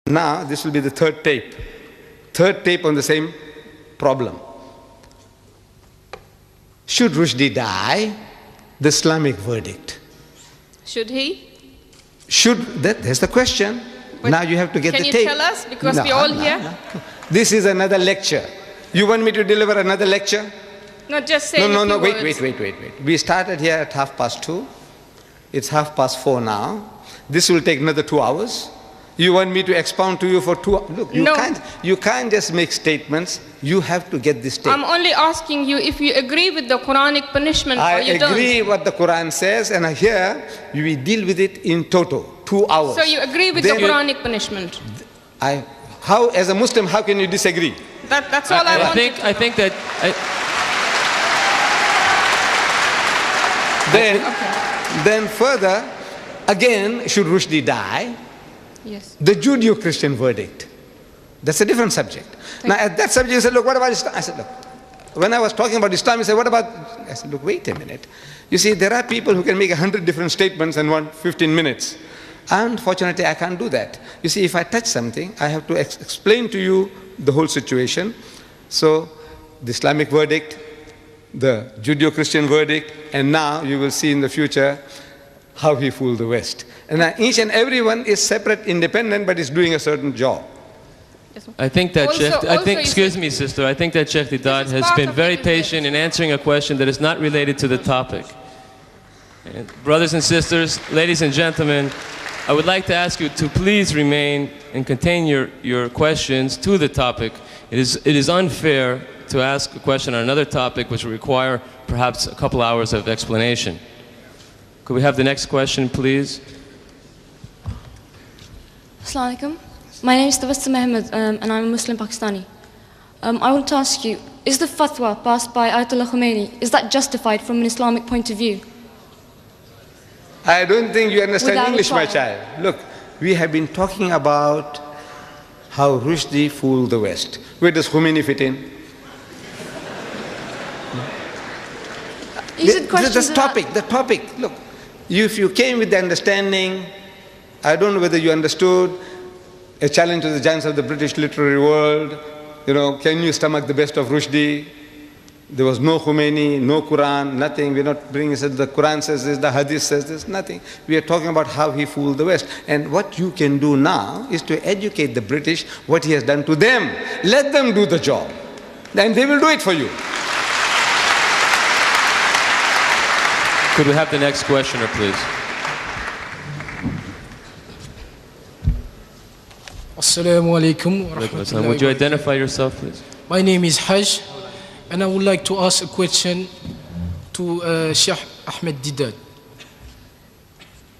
Now, this will be the third tape. Third tape on the same problem. Should Rushdie die? The Islamic verdict. Should he? That's the question. But now you have to get the tape. Can you tell us? Because we're all here. No. This is another lecture. You want me to deliver another lecture? Not just say No, wait. We started here at 2:30. It's 4:30 now. This will take another 2 hours. You want me to expound to you for 2 hours? Look, you can't just make statements. You have to get this tape. I'm only asking you if you agree with the Quranic punishment or you don't. I agree what the Quran says, and here we deal with it in total, 2 hours. So you agree with the Quranic punishment? How, as a Muslim, how can you disagree? That's all I want. I think that. Then further, again, should Rushdie die? Yes. The Judeo-Christian verdict. That's a different subject. Now, at that subject, you said, look, what about Islam? I said, look, when I was talking about Islam, he said, what about? I said, look, wait a minute. You see, there are people who can make 100 different statements in 15 minutes. Unfortunately, I can't do that. You see, if I touch something, I have to explain to you the whole situation. So, the Islamic verdict, the Judeo-Christian verdict, and now you will see in the future how he fooled the West. And each and every one is separate, independent, but is doing a certain job. I think that excuse me, sister, I think that Sheikh Deedat has been very patient in answering a question that is not related to the topic. And brothers and sisters, ladies and gentlemen, I would like to ask you to please remain and contain your questions to the topic. It is unfair to ask a question on another topic which will require perhaps a couple hours of explanation. Could we have the next question, please? Assalamu alaikum. My name is Tabassum Ahmed and I'm a Muslim Pakistani. I want to ask you, is the fatwa passed by Ayatollah Khomeini, is that justified from an Islamic point of view? I don't think you understand Without English, my child. Look, we have been talking about how Rushdie fooled the West. Where does Khomeini fit in? The topic. Look, if you came with the understanding, I don't know whether you understood, a challenge to the giants of the British literary world, can you stomach the best of Rushdie? There was no Khomeini, no Quran, nothing. We're not bringing it. The Quran says this, the Hadith says this, nothing. We are talking about how he fooled the West. And what you can do now is to educate the British what he has done to them. Let them do the job. And they will do it for you. Could we have the next questioner, please? Assalamu alaikum wa rahmatullahi. Would you identify yourself, please? My name is Hajj, and I would like to ask a question to Sheikh Ahmed Deedat.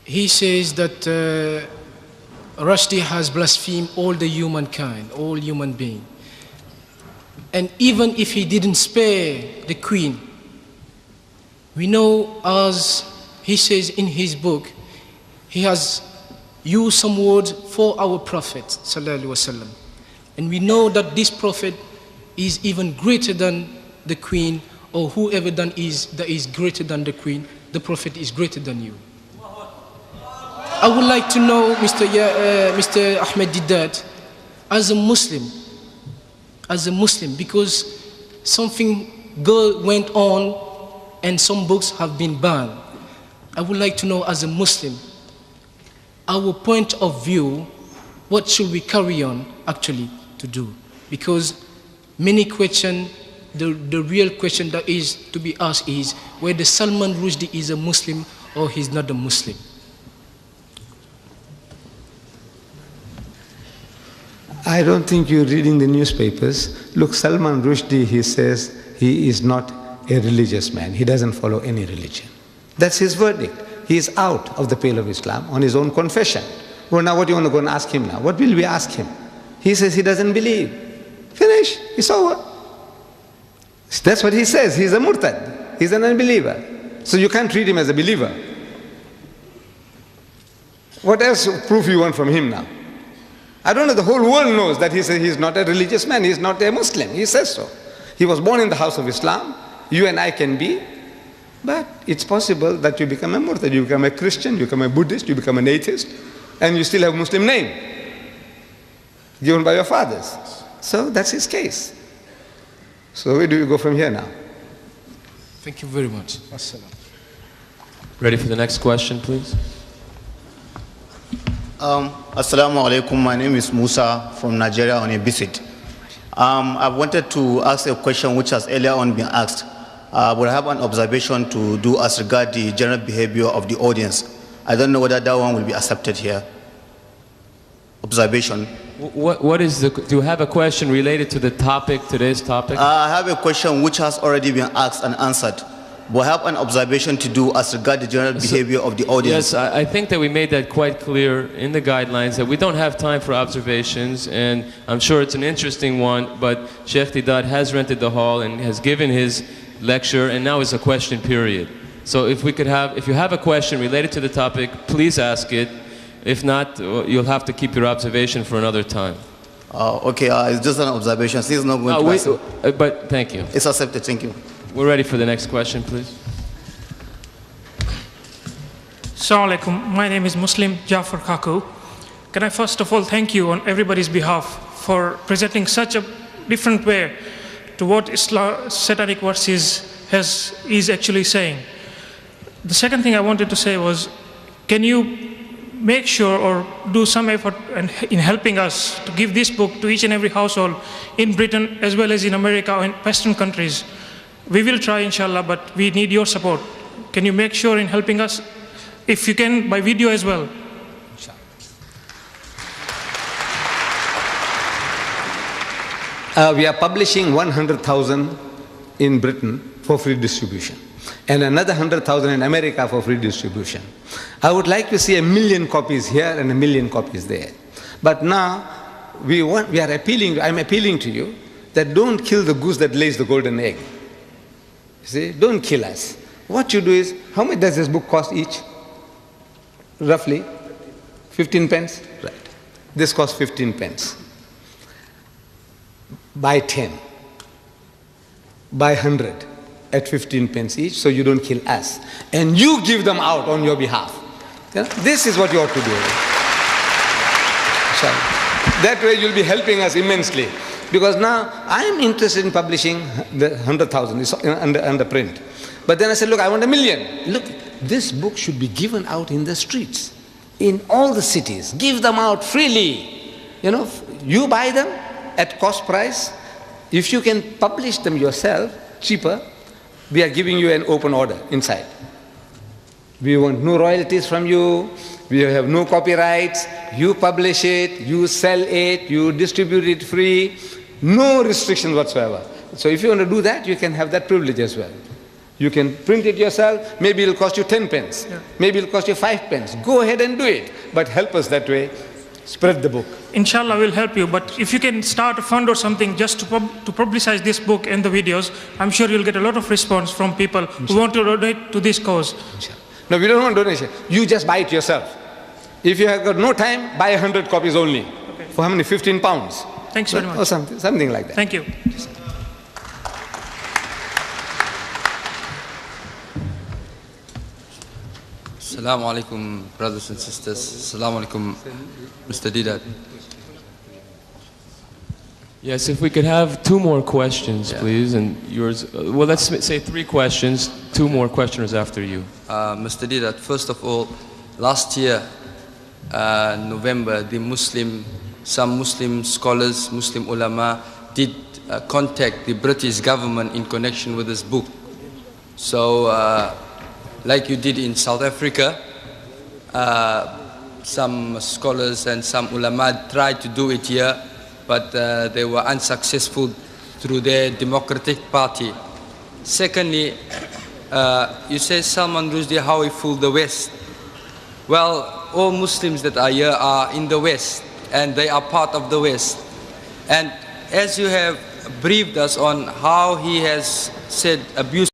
He says that Rushdie has blasphemed all the humankind, all human beings. And even if he didn't spare the queen, we know, as he says in his book, he has used some words for our Prophet sallallahu alaihi wasallam, and we know that this Prophet is even greater than the queen, or whoever that is greater than the queen. The Prophet is greater than you. I would like to know, Mr. Ahmed Deedat, as a Muslim, because something good went on and some books have been banned. I would like to know, as a Muslim, our point of view, what should we carry on actually to do? Because many questions, the real question that is to be asked is whether Salman Rushdie is a Muslim or he's not a Muslim. I don't think you're reading the newspapers. Look, Salman Rushdie, he says he is not a religious man. He doesn't follow any religion. That's his verdict. He is out of the pale of Islam on his own confession. Well, now what do you want to go and ask him now? What will we ask him? He says he doesn't believe. Finish. It's over. That's what he says. He's a murtad. He's an unbeliever. So you can't treat him as a believer. What else proof you want from him now? I don't know, the whole world knows that he says he's not a religious man. He's not a Muslim. He says so. He was born in the house of Islam. You and I can be. But it's possible that you become a murtad, you become a Christian, you become a Buddhist, you become an atheist, and you still have a Muslim name. given by your fathers. So that's his case. So where do we go from here now? Thank you very much. Ready for the next question, please? Assalamu alaikum. My name is Musa from Nigeria on a visit. I wanted to ask a question which has earlier on been asked. But I have an observation to do as regard the general behavior of the audience. I don't know whether that one will be accepted here. Observation. What is the, do you have a question related to the topic, today's topic? I have a question which has already been asked and answered. But I have an observation to do as regard the general behavior of the audience. Yes, I think that we made that quite clear in the guidelines, that we don't have time for observations, and I'm sure it's an interesting one, but Sheikh Deedat has rented the hall and has given his lecture, and now is a question period. So if we could have, if you have a question related to the topic, please ask it. If not, you'll have to keep your observation for another time. Okay, it's just an observation. This is not going to answer. But thank you. It's accepted, thank you. We're ready for the next question, please. Assalamu alaikum. My name is Muslim Jafar Kaku. Can I first of all thank you on everybody's behalf for presenting such a different way to what Islam, satanic verses is actually saying. The second thing I wanted to say was, can you make sure or do some effort in helping us to give this book to each and every household in Britain as well as in America or in Western countries? We will try, inshallah, but we need your support. Can you make sure in helping us, if you can, by video as well? We are publishing 100,000 in Britain for free distribution, and another 100,000 in America for free distribution. I would like to see 1 million copies here and 1 million copies there. But now I'm appealing to you that don't kill the goose that lays the golden egg. See, don't kill us. What you do is, how much does this book cost each? Roughly 15 pence? Right. This costs 15 pence. Buy 10. Buy 100 at 15 pence each, so you don't kill us. And you give them out on your behalf. You know, this is what you ought to do. That way you'll be helping us immensely. Because now I'm interested in publishing the 100,000, it's under print. But then I said, look, I want 1 million. Look, this book should be given out in the streets, in all the cities. Give them out freely. You know, you buy them at cost price. If you can publish them yourself, cheaper, we are giving you an open order inside. We want no royalties from you. We have no copyrights. You publish it, you sell it, you distribute it free. No restrictions whatsoever. So if you want to do that, you can have that privilege as well. You can print it yourself. Maybe it'll cost you 10 pence. Yeah. Maybe it'll cost you 5 pence. Go ahead and do it. But help us that way. Spread the book. Inshallah, we'll help you. But if you can start a fund or something just to publicize this book and the videos, I'm sure you'll get a lot of response from people who want to donate to this cause. No, we don't want donation. You just buy it yourself. If you have got no time, buy 100 copies only. Okay. For how many? 15 pounds. Thanks very much. Or something like that. Thank you. Assalamu alaikum, brothers and sisters. Assalamu alaikum, Mr. Deedat. Yes, if we could have 2 more questions, please, and yours. Well, let's say 3 questions. 2 more questioners after you. Mr. Deedat, first of all, last year, November, some Muslim scholars, Muslim ulama, did contact the British government in connection with this book. So, like you did in South Africa, some scholars and some ulama tried to do it here, but they were unsuccessful through their Democratic Party. Secondly, you say Salman Rushdie, how he fooled the West. Well, all Muslims that are here are in the West, and they are part of the West. And as you have briefed us on how he has said abuse